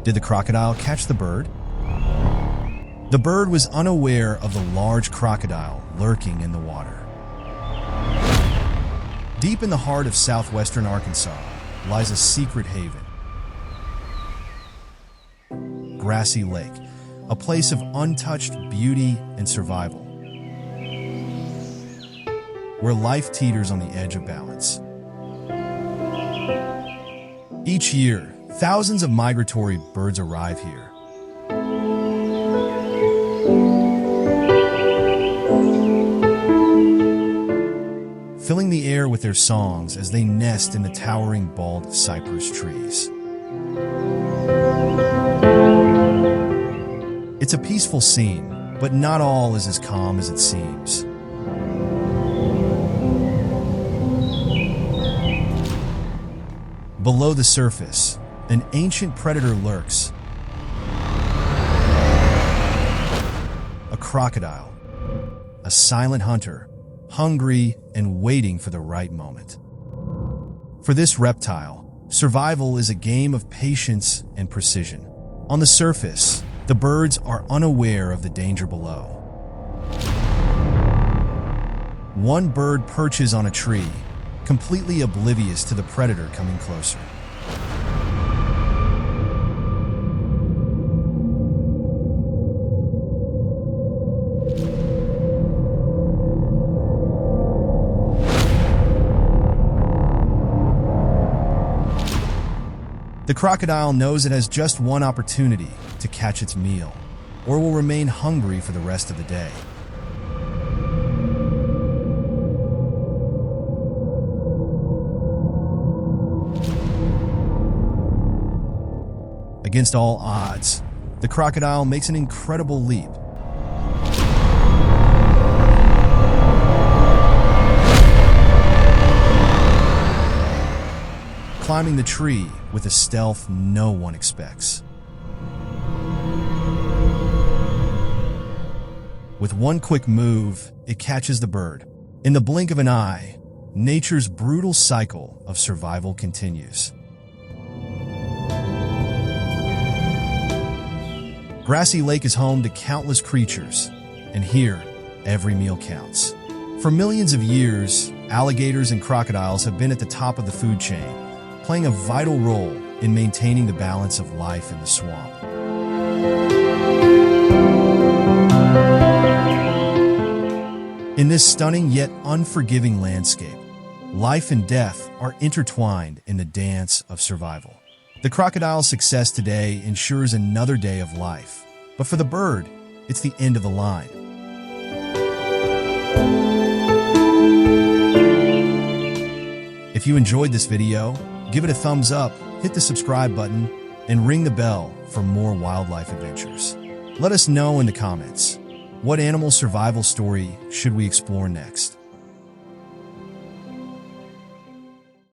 Did the crocodile catch the bird? The bird was unaware of the large crocodile lurking in the water. Deep in the heart of southwestern Arkansas lies a secret haven. Grassy Lake, a place of untouched beauty and survival, where life teeters on the edge of balance. Each year, thousands of migratory birds arrive here. Filling the air with their songs as they nest in the towering bald cypress trees. It's a peaceful scene, but not all is as calm as it seems. Below the surface, an ancient predator lurks. A crocodile, a silent hunter, hungry and waiting for the right moment. For this reptile, survival is a game of patience and precision. On the surface, the birds are unaware of the danger below. One bird perches on a tree, completely oblivious to the predator coming closer. The crocodile knows it has just one opportunity to catch its meal, or will remain hungry for the rest of the day. Against all odds, the crocodile makes an incredible leap. Climbing the tree with a stealth no one expects. With one quick move, it catches the bird. In the blink of an eye, nature's brutal cycle of survival continues. Grassy Lake is home to countless creatures, and here, every meal counts. For millions of years, alligators and crocodiles have been at the top of the food chain, playing a vital role in maintaining the balance of life in the swamp. In this stunning yet unforgiving landscape, life and death are intertwined in the dance of survival. The crocodile's success today ensures another day of life, but for the bird, it's the end of the line. If you enjoyed this video, give it a thumbs up, hit the subscribe button, and ring the bell for more wildlife adventures. Let us know in the comments, what animal survival story should we explore next?